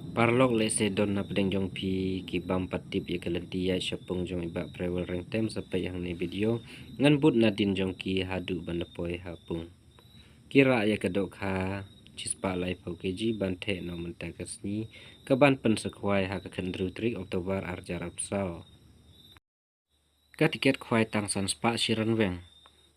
Parlok lese don na pedeng jong pi ki bam patip ya kalenti ya syapung jong iba travel reng tem sampai yang ni video ngan but nadin jong ki hadu bandapoi hapung kira ya kedok ha cispa lai pau keji banthe no mentakasni kaban pensekwai ha ka kendru trik Oktober arjar apsau ka tiket kwai tang san spa shiran weng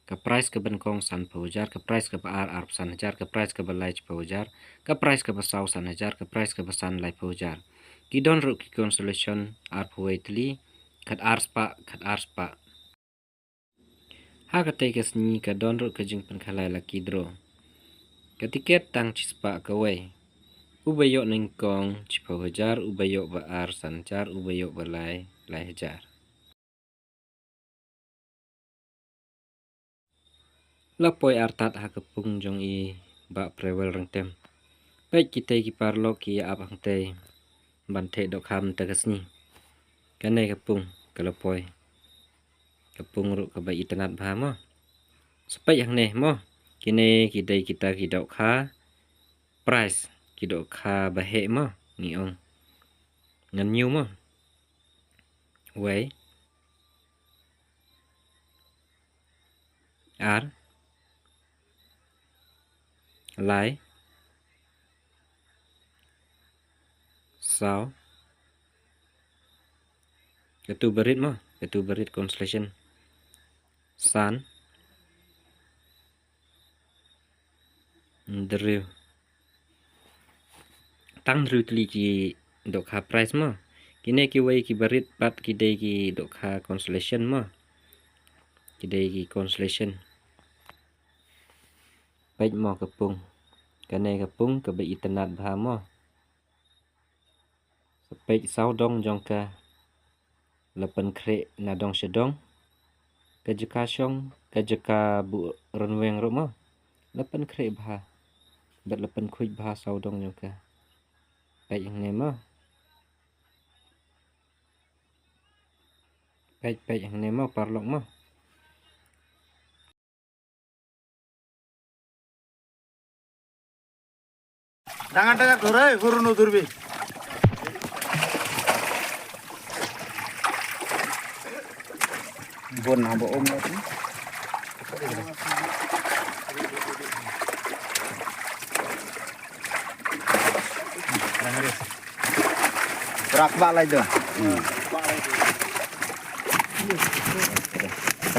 ka price ka benkong san paujar ka price ka ar arp san hajar ka price ka balai paujar ka price ka basau san hajar ka price ka basan lai paujar ki don ru ki consolation ar puetli kat ar spa ha ka tekas ni ka don ru ka jing pen khalai la ki dro ka tiket tang chispa ka wei ubayo ning kong chipau hajar ubayo ba ar san hajar ubayo balai lai hajar lapoi artat ha kapung jong i ba travel reng tem baik kita ki parlok ki ap hang te banthe dok ham tagasni kane kapung kalapoi kapung ru ka ba itanat bha mo sepai hang ne mo kine ki dai kita ki dok kha price ki dok kha ba he mo ni ong ngan new mo wei ar lai sao ketu berit constellation san driu tang driu tli ki dok kha price mo kine ki wei ki berit pat ki dei ki dok kha constellation mo ki dei ki constellation baik mo kapung kane kapung ka ba itanat bha mo sepek sau dong jong ka lapan kre na dong shedong kajaka shong kajaka bu renweng ro mo lapan kre bha bat lapan khuj bha sau dong jong ka baik yang ne mo baik yang ne mo parlok mo Jangan tengah kurai, guru nutur bi. Bon nabo om lagi. Berak bak lagi tu.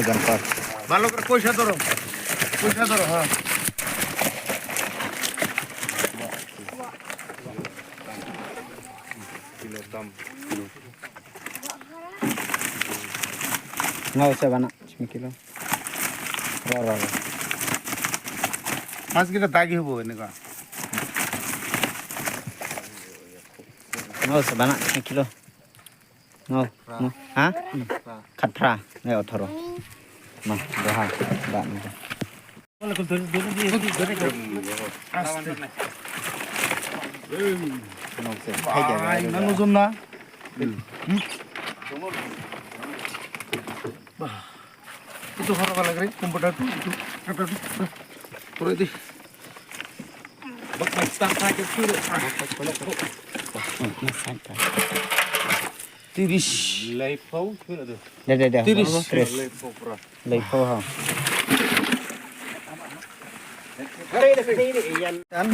Agan pas. Balok push atoro. Ha. Nggak usah banyak, cuma kilo. Rara. Mas kita tagih bu ini kak. Nggak usah banyak, cuma kilo. Nggak, hah? Katra, nggak otoro. Nah, doha, bak nih. Itu harap lagi komputer itu apa itu pura itu bak start saja sudah tiris leipau itu dah tiris leipau ha hari ini iyan kan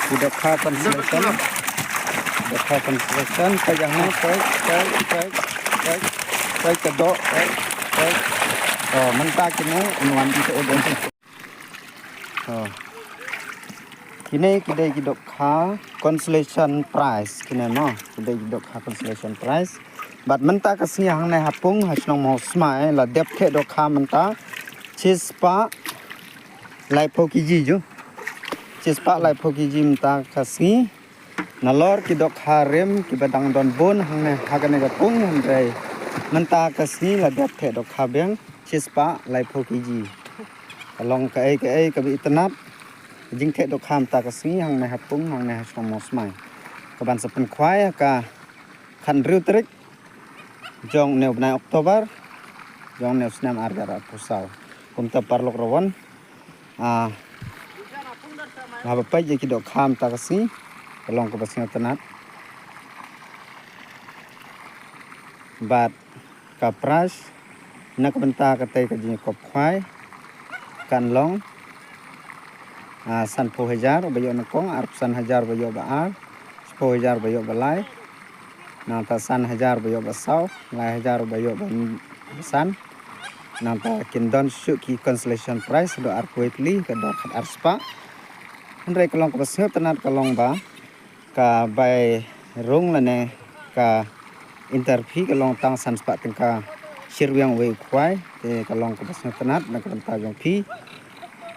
sudah kapan selesai kayaknya cái kedok mentah kini unuan itu odon kini kita kedok ha consolation prize kini no kita kedok ha consolation prize bat mentah kesini hang nai hapung hasnong mau smai la dep kedok ha mentah chispa lai pokiji jo chispa lai pokiji mentah kasih nalor kedok harem kibadang don bon hang nai hagane gapung handai mentah kasih la dap the dok khabeng chispa lai phokiji along ka bi itanap jing the dok kham ta kasih hang nai hapung hang nai hasong mosmai ka ban sapen khwai ka khan riu trik jong neu bnai Oktober jong neu snam argara pusau kumta parlok rawan la ba pai je ki dok kham ta kasih kalong ke basnya tenat bat kapras nak benta kate ke jing kop khwai kan long san 10,000 bayo nakong arp san 1,000 bayo baal 10,000 bayo balai nanta san 1,000 bayo basau lai 1,000 bayo san nanta kindon syuki consolation prize do arp weekly ke do arspa andre kalong ke basnya tenat kalong ba ka bai rung lane ka interview kalong tang san spa tingka sirwiang wei kwai te kalong ke basnya tenat nak benta jong pi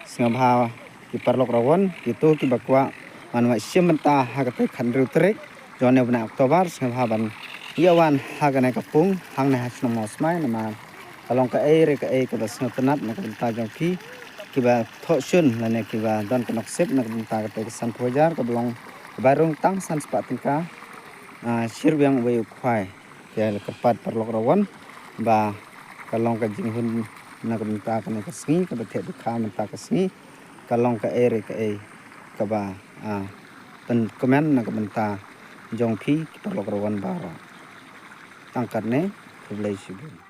singabha ki parlok rawon itu ki bakwa manwa simenta hagate khandru trek jone bna oktober singabha ban yawan hagane kapung hangne hasno mosmai nama kalong ka re ka basnya tenat nak benta jong pi kiba thosun lane kiba don kanok sep nak benta kate san pojar ka belong barung tang san spa tingka sirwiang wei kwai ke kepat parlok rawon ba kalong ka jinghun nak benta kane kasngi ka bethe dukha menta kasngi kalong ka re ka ba pen komen nak benta jong phi parlok rawon ba tangkat ne kublai sibun